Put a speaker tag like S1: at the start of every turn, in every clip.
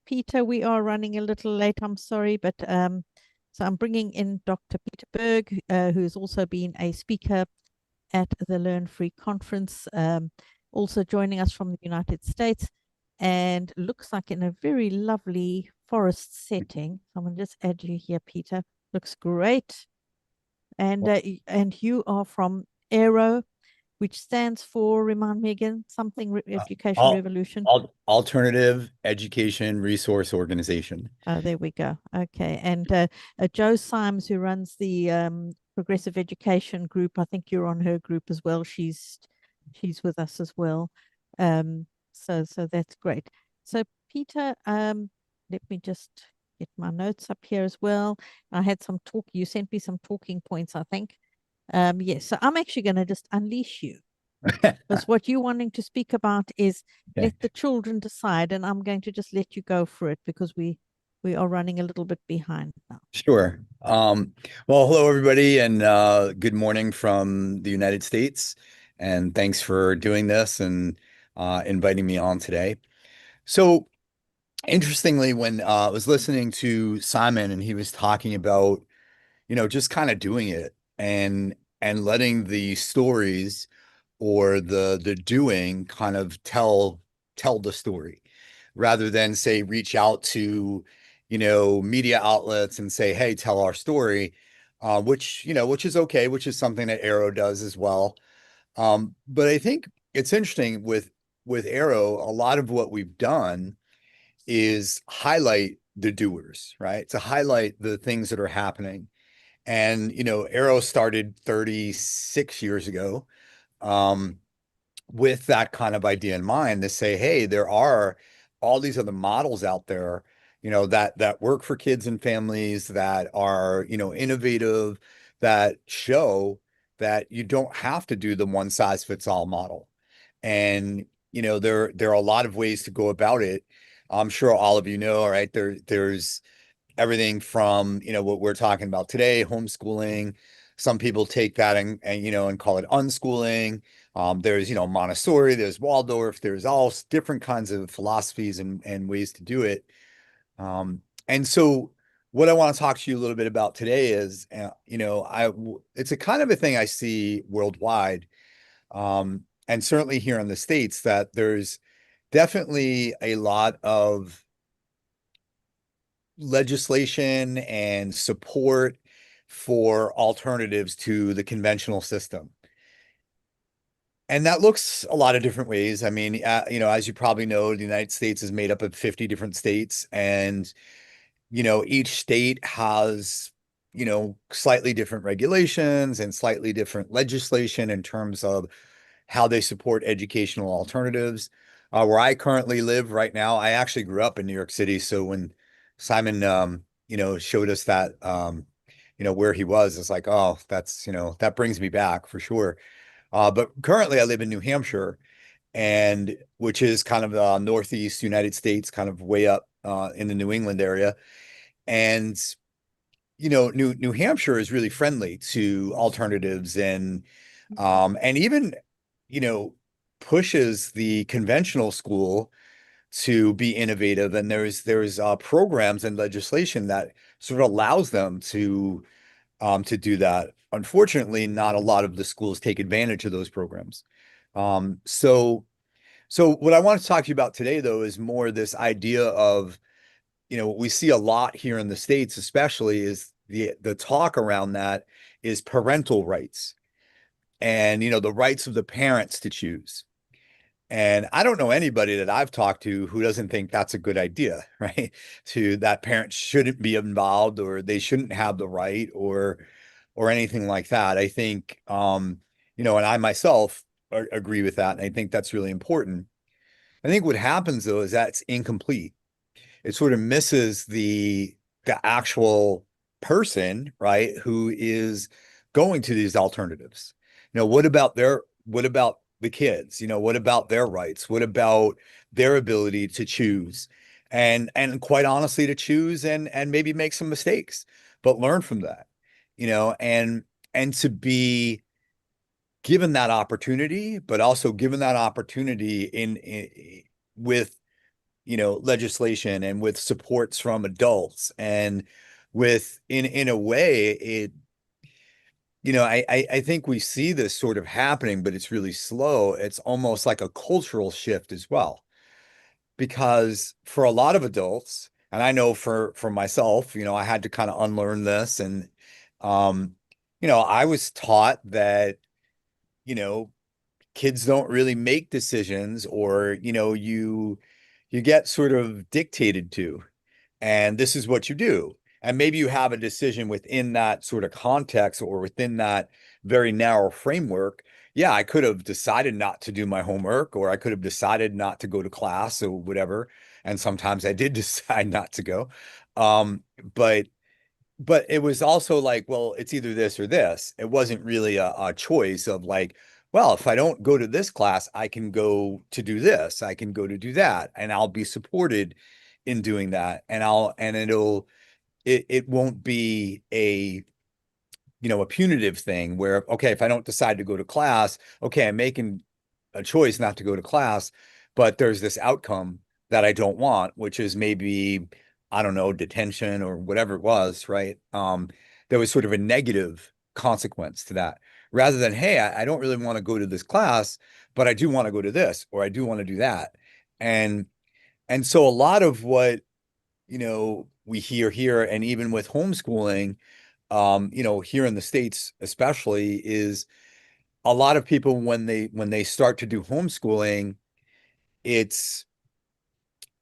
S1: Peter, we are running a little late. I'm sorry, but so I'm bringing in Dr. Peter Berg, who's also been a speaker at the Learn Free conference, also joining us from the United States, and looks like in a very lovely forest setting. I'm going to just add you here, Peter. Looks great. And you are from Aero, which stands for, remind me again, something Education
S2: Al
S1: Revolution.
S2: Alternative Education Resource Organization.
S1: Oh, there we go. Okay. And Jo Symes, who runs the Progressive Education Group, I think you're on her group as well. She's with us as well. So that's great. So Peter, let me just get my notes up here as well. I had some talk. You sent me some talking points, I think. Yes. So I'm actually going to just unleash you. Because what you're wanting to speak about is
S2: Okay,
S1: let the children decide, and I'm going to just let you go for it because we are running a little bit behind now.
S2: sure. Well, hello everybody, and good morning from the United States. And thanks for doing this and inviting me on today. So, interestingly, when I was listening to Simon and he was talking about, just kind of doing it and letting the stories or the doing kind of tell the story rather than say reach out to media outlets and say, hey, tell our story, which is okay, which is something that Arrow does as well. But I think it's interesting with Arrow, a lot of what we've done is highlight the doers, right? To highlight the things that are happening. And Arrow started 36 years ago. Um, with that kind of idea in mind to say, hey, there are all these other models out there, that work for kids and families that are, innovative, that show that you don't have to do the one size fits all model. And, there are a lot of ways to go about it. I'm sure all of you know, all right, there's everything from, what we're talking about today, homeschooling. Some people take that and call it unschooling. There's, Montessori, there's Waldorf, there's all different kinds of philosophies and ways to do it. And so what I want to talk to you a little bit about today is, it's a kind of a thing I see worldwide, and certainly here in the States, that there's definitely a lot of legislation and support for alternatives to the conventional system. And that looks a lot of different ways. I mean, as you probably know, the United States is made up of 50 different states, and, each state has, slightly different regulations and slightly different legislation in terms of how they support educational alternatives. Where I currently live right now, I actually grew up in New York City. So when Simon, showed us that, where he was, it's like, oh, that's, that brings me back for sure. But currently I live in New Hampshire, and which is kind of northeast United States, kind of way up in the New England area. And New Hampshire is really friendly to alternatives and even you know pushes the conventional school to be innovative. And there's programs and legislation that sort of allows them to do that. Unfortunately, not a lot of the schools take advantage of those programs. So what I want to talk to you about today, though, is more this idea of, what we see a lot here in the States, especially, is the talk around that is parental rights and, the rights of the parents to choose. And I don't know anybody that I've talked to who doesn't think that's a good idea, right? To that parents shouldn't be involved, or they shouldn't have the right, or anything like that. I think, and I myself agree with that, and I think that's really important. I think what happens though is that's incomplete. It sort of misses the actual person, right, who is going to these alternatives. What about the kids? What about their rights? What about their ability to choose? And quite honestly, to choose and maybe make some mistakes, but learn from that, and to be given that opportunity, but also given that opportunity in with legislation and with supports from adults and with in a way it I think we see this sort of happening, but it's really slow. It's almost like a cultural shift as well. Because for a lot of adults, and I know for myself, I had to kind of unlearn this and um, I was taught that, you know, kids don't really make decisions or, you get sort of dictated to and this is what you do. And maybe you have a decision within that sort of context or within that very narrow framework. Yeah, I could have decided not to do my homework, or I could have decided not to go to class or whatever. And sometimes I did decide not to go. Um, but but it was also like, well, it's either this or this. It wasn't really a choice of like, well, if I don't go to this class, I can go to do this, I can go to do that, and I'll be supported in doing that. And it won't be a punitive thing where, okay, if I don't decide to go to class, okay, I'm making a choice not to go to class, but there's this outcome that I don't want, which is maybe, I don't know, detention or whatever it was, right? There was sort of a negative consequence to that rather than, hey, I don't really want to go to this class, but I do want to go to this, or I do want to do that. And and so a lot of what, we hear here, and even with homeschooling, here in the States especially, is a lot of people when they start to do homeschooling, it's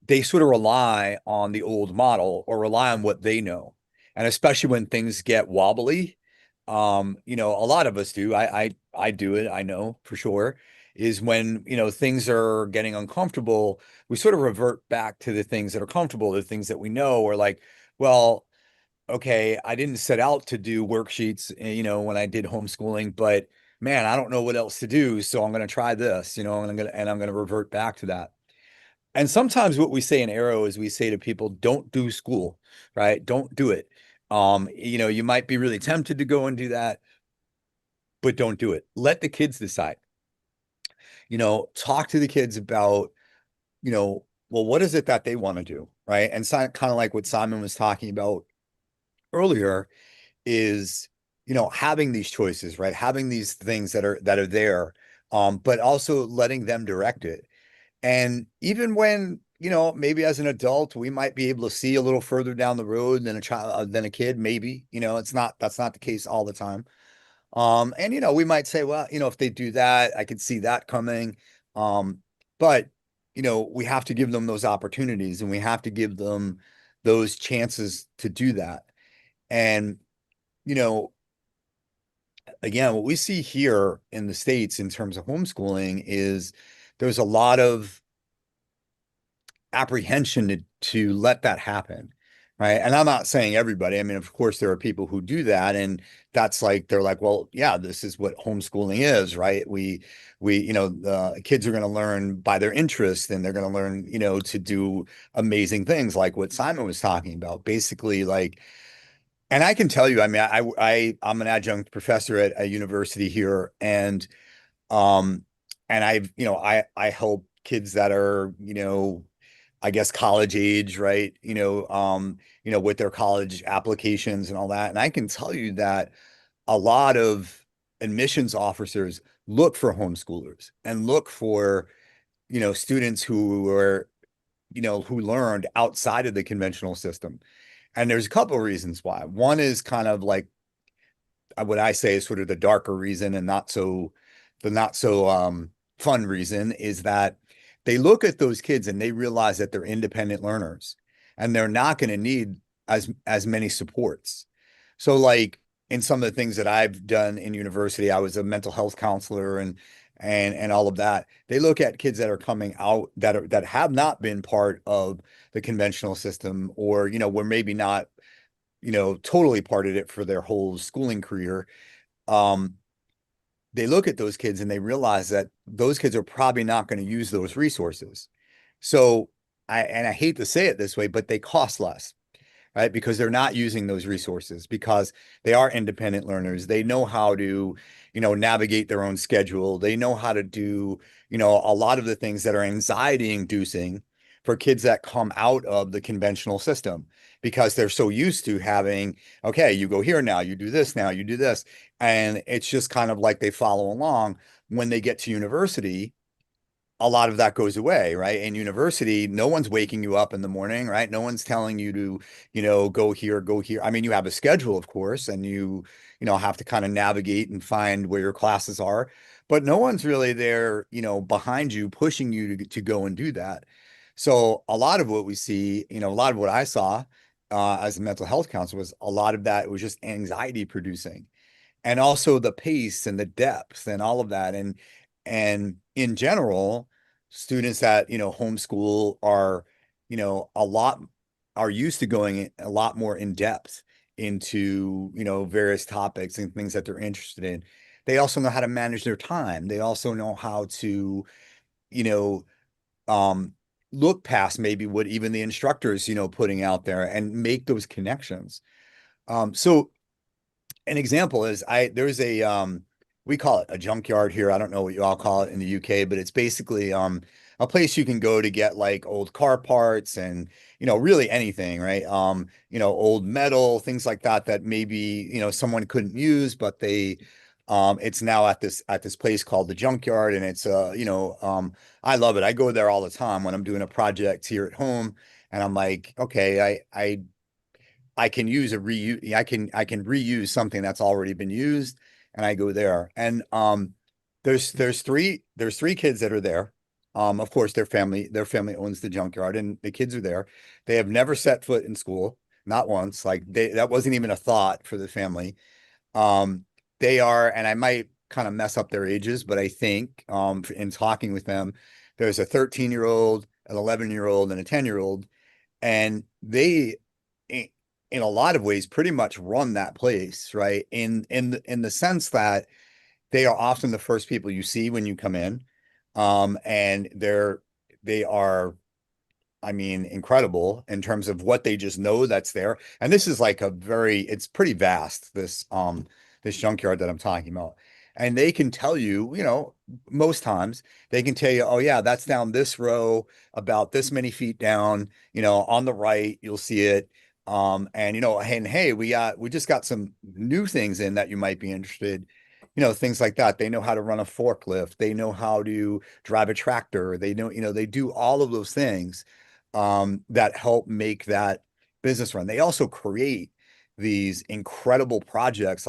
S2: they sort of rely on the old model or rely on what they know. And especially when things get wobbly, a lot of us do. I do it, I know for sure, is when, things are getting uncomfortable, we sort of revert back to the things that are comfortable, the things that we know, or like, well, okay, I didn't set out to do worksheets, when I did homeschooling, but man, I don't know what else to do, so I'm going to try this, and I'm going to revert back to that. And sometimes what we say in Arrow is we say to people, don't do school, right? Don't do it. You might be really tempted to go and do that, but don't do it. Let the kids decide. Talk to the kids about, well, what is it that they want to do, right? And kind of like what Simon was talking about earlier is, having these choices, right? Having these things that are there, but also letting them direct it. And even when, maybe as an adult, we might be able to see a little further down the road than a child, than a kid, maybe, that's not the case all the time. And we might say, well, if they do that, I could see that coming. But we have to give them those opportunities and we have to give them those chances to do that. And, you know, again, what we see here in the States in terms of homeschooling is there's a lot of apprehension to let that happen. Right. And I'm not saying everybody. I mean, of course, there are people who do that. And that's like, they're like, well, yeah, this is what homeschooling is, right? The kids are going to learn by their interest and they're going to learn, to do amazing things like what Simon was talking about. Basically, like, and I can tell you, I mean, I'm an adjunct professor at a university here, um, and I help kids that are, I guess college age, right? With their college applications and all that. And I can tell you that a lot of admissions officers look for homeschoolers and look for, students who are, who learned outside of the conventional system. And there's a couple of reasons why. One is kind of like what I say is sort of the darker reason and not so fun reason is that they look at those kids and they realize that they're independent learners and they're not going to need as many supports. So like in some of the things that I've done in university, I was a mental health counselor and all of that. They look at kids that are coming out that have not been part of the conventional system or, were maybe not, totally part of it for their whole schooling career. Um, they look at those kids and they realize that those kids are probably not going to use those resources. So I hate to say it this way, but they cost less, right? Because they're not using those resources because they are independent learners. They know how to, navigate their own schedule. They know how to do, a lot of the things that are anxiety inducing, for kids that come out of the conventional system because they're so used to having, okay, you go here now, you do this now, you do this. And it's just kind of like they follow along. When they get to university, a lot of that goes away, right? In university, no one's waking you up in the morning, right? No one's telling you to, go here, go here. I mean, you have a schedule, of course, and you have to kind of navigate and find where your classes are, but no one's really there, behind you, pushing you to go and do that. So a lot of what we see, a lot of what I saw as a mental health counselor was a lot of that was just anxiety producing and also the pace and the depth and all of that. And in general, students that, homeschool are, a lot are used to going a lot more in depth into, various topics and things that they're interested in. They also know how to manage their time. They also know how to, you know, um, look past maybe what even the instructors, putting out there and make those connections. So an example is there's a we call it a junkyard here. I don't know what you all call it in the UK, but it's basically a place you can go to get like old car parts and really anything, right? Old metal, things like that that maybe, someone couldn't use, but they it's now at this place called the junkyard and it's I love it. I go there all the time when I'm doing a project here at home and I'm like, okay, I can use a reuse. I can reuse something that's already been used, and I go there. And there's three kids that are there. Of course, their family owns the junkyard, and the kids are there. They have never set foot in school, not once. Like that wasn't even a thought for the family. Um, they are, and I might kind of mess up their ages, but I think in talking with them, there's a 13-year-old, an 11-year-old, and a 10-year-old, and they in a lot of ways pretty much run that place, right? In the sense that they are often the first people you see when you come in. And they are, I mean, incredible in terms of what they just know that's there. And this is like it's pretty vast, this junkyard that I'm talking about. And they can tell you, most times they can tell you, oh yeah, that's down this row, about this many feet down, on the right, you'll see it. And and hey, we just got some new things in that you might be interested, things like that. They know how to run a forklift, they know how to drive a tractor, they know, they do all of those things that help make that business run. They also create these incredible projects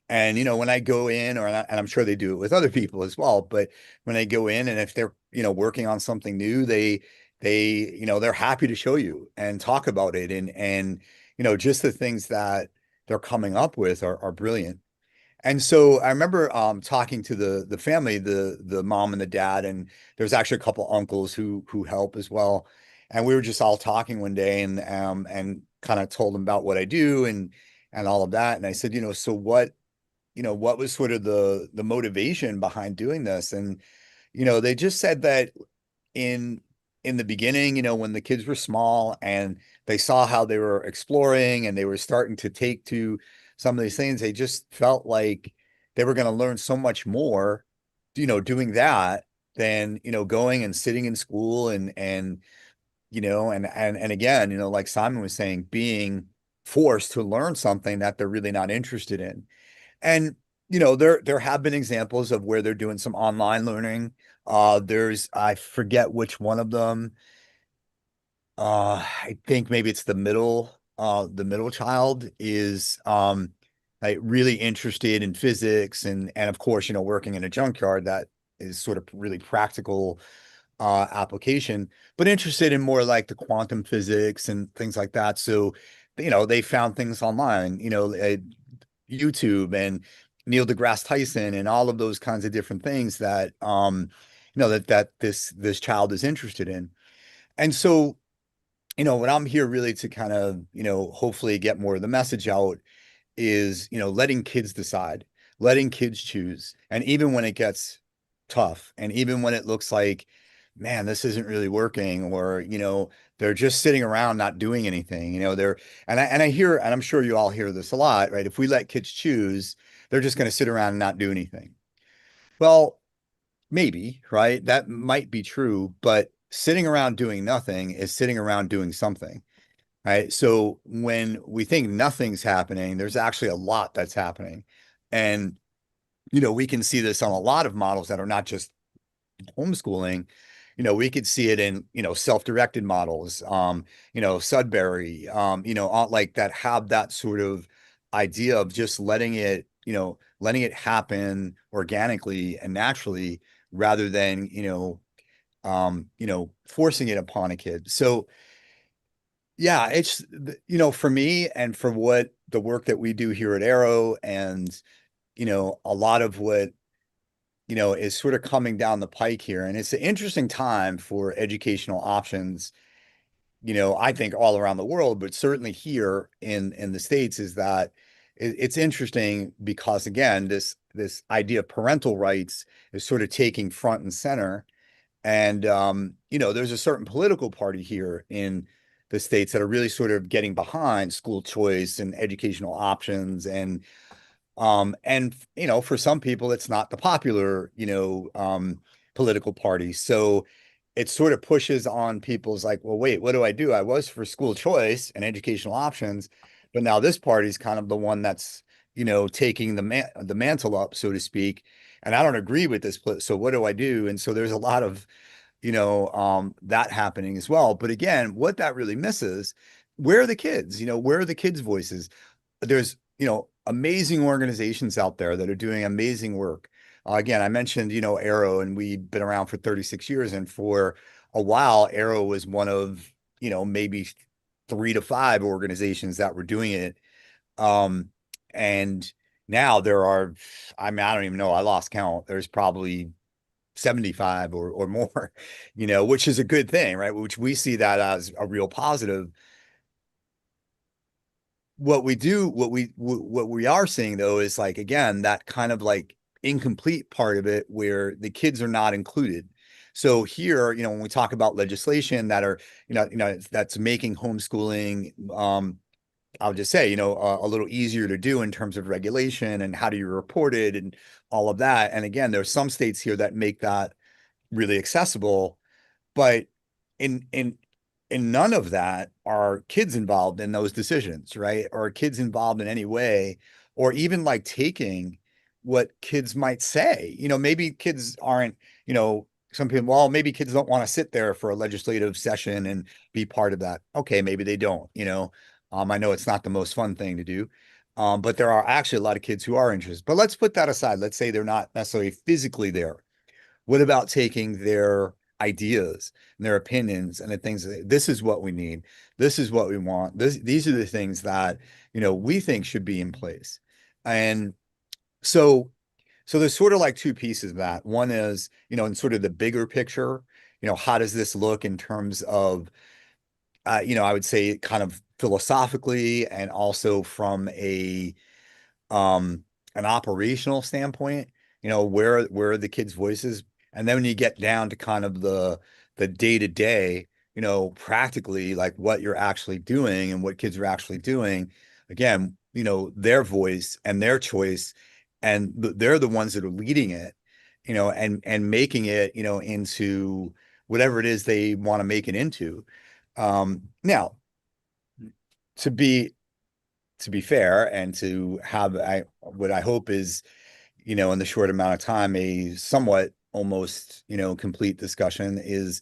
S2: and when I go in and I'm sure they do it with other people as well, but when they go in and if they're, working on something new, they're happy to show you and talk about it and just the things that they're coming up with are brilliant. And so I remember talking to the family, the mom and the dad, and there's actually a couple uncles who help as well. And we were just all talking one day and kind of told them about what I do and all of that. And I said, so what was sort of the motivation behind doing this? And they just said that in in the beginning, when the kids were small and they saw how they were exploring and they were starting to take to some of these things, they just felt like they were going to learn so much more, doing that than, going and sitting in school and and again, like Simon was saying, being forced to learn something that they're really not interested in. And there have been examples of where they're doing some online learning. I forget which one of them. I think maybe it's the middle child is like really interested in physics and of course, working in a junkyard that is sort of really practical application, but interested in more like the quantum physics and things like that. So, they found things online, YouTube and Neil deGrasse Tyson and all of those kinds of different things that that this child is interested in. And so, what I'm here really to kind of, hopefully get more of the message out is, letting kids decide, letting kids choose. And even when it gets tough, and even when it looks like, man, this isn't really working, or, they're just sitting around not doing anything, and I hear, and I'm sure you all hear this a lot, right? If we let kids choose, they're just going to sit around and not do anything. Well, maybe, right? That might be true, but sitting around doing nothing is sitting around doing something, right? So when we think nothing's happening, there's actually a lot that's happening. And, we can see this on a lot of models that are not just homeschooling. We could see it in, self-directed models, Sudbury, like that have that sort of idea of just letting it happen organically and naturally rather than, forcing it upon a kid. So yeah, for me and for what the work that we do here at Arrow and, a lot of what is sort of coming down the pike here. And it's an interesting time for educational options, I think all around the world, but certainly here in the States is that it's interesting because again, this idea of parental rights is sort of taking front and center. And there's a certain political party here in the States that are really sort of getting behind school choice and educational options and for some people, it's not the popular, political party. So it sort of pushes on people's like, well, wait, what do I do? I was for school choice and educational options, but now this party is kind of the one that's, taking the mantle up, so to speak. And I don't agree with this. So what do I do? And so there's a lot of, that happening as well. But again, what that really misses, where are the kids? Where are the kids' voices? There's, amazing organizations out there that are doing amazing work. Again, I mentioned, Arrow, and we've been around for 36 years. And for a while, Arrow was one of, maybe 3 to 5 organizations that were doing it. And now there are, I mean, I don't even know, I lost count. There's probably 75 or more, which is a good thing, right? Which we see that as a real positive. What we are seeing though is like again that kind of like incomplete part of it where the kids are not included. So here, when we talk about legislation that are, that's making homeschooling, I would just say, a little easier to do in terms of regulation and how do you report it and all of that. And again, there's some states here that make that really accessible, but in in in none of that are kids involved in those decisions, right? Or kids involved in any way, or even like taking what kids might say. Maybe kids aren't, some people, well, maybe kids don't want to sit there for a legislative session and be part of that. Okay, maybe they don't, I know it's not the most fun thing to do. But there are actually a lot of kids who are interested. But let's put that aside. Let's say they're not necessarily physically there. What about taking their ideas and their opinions and the things that this is what we need, this is what we want, these are the things that we think should be in place. And so there's sort of like two pieces of that. One is, in sort of the bigger picture, how does this look in terms of I would say kind of philosophically and also from um an operational standpoint, where are the kids' voices? And then when you get down to kind of the day-to-day, practically like what you're actually doing and what kids are actually doing, again, their voice and their choice, and they're the ones that are leading it, and making it, into whatever it is they want to make it into. Now, to be to be fair and to have what I hope is, in the short amount of time, a somewhat almost, complete discussion is,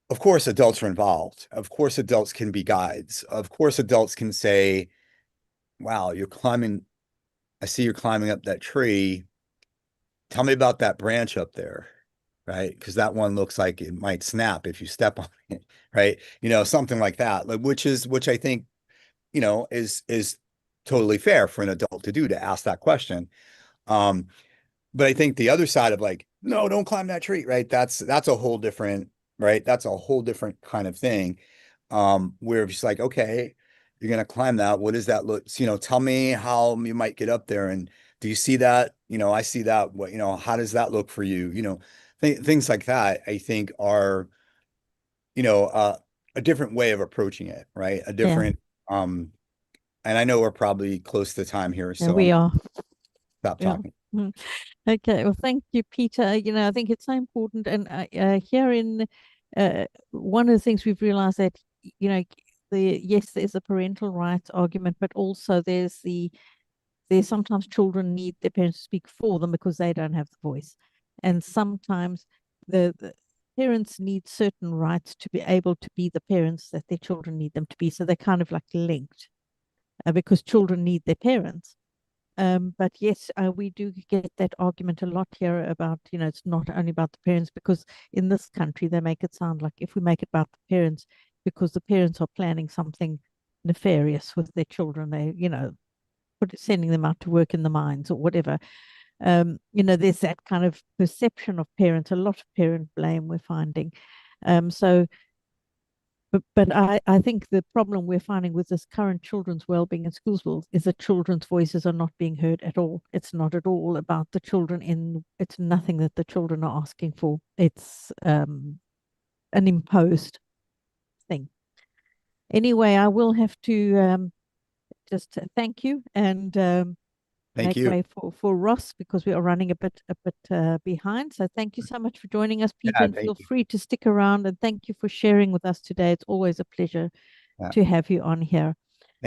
S2: of course, adults are involved. Of course, adults can be guides. Of course, adults can say, wow, I see you're climbing up that tree. Tell me about that branch up there, right? Because that one looks like it might snap if you step on it, right? Something like that, like which I think, is totally fair for an adult to do, to ask that question. Um, but I think the other side of like, no, don't climb that tree, right? That's a whole different, right? That's a whole different kind of thing. Where it's just like, okay, you're gonna climb that. What does that look? So, tell me how you might get up there. And do you see that? I see that. What, how does that look for you? Things like that, I think are, you know, uh, a different way of approaching it, right? A
S1: Yeah,
S2: different, and I know we're probably close to time here,
S1: yeah,
S2: so I'm
S1: we
S2: gonna
S1: are.
S2: stop
S1: Yeah.
S2: talking.
S1: Mm. Okay, well, thank you, Peter. I think it's so important. And here in one of the things we've realized that, you know, yes, there's a parental rights argument, but also there's sometimes children need their parents to speak for them because they don't have the voice. And sometimes the parents need certain rights to be able to be the parents that their children need them to be. So they're kind of like linked because children need their parents. But yes, we do get that argument a lot here about, it's not only about the parents, because in this country, they make it sound like if we make it about the parents, because the parents are planning something nefarious with their children, sending them out to work in the mines or whatever. There's that kind of perception of parents, a lot of parent blame we're finding. So but I think the problem we're finding with this current children's well-being in schools is that children's voices are not being heard at all. It's not at all about the children it's nothing that the children are asking for. It's an imposed thing. Anyway, I will have to just thank you and
S2: Thank
S1: make
S2: you.
S1: way for Ross because we are running a bit behind. So thank you so much for joining us, Peter,
S2: Yeah,
S1: and
S2: thank
S1: feel
S2: you.
S1: free to stick around and thank you for sharing with us today. It's always a pleasure
S2: Yeah.
S1: to have you on here.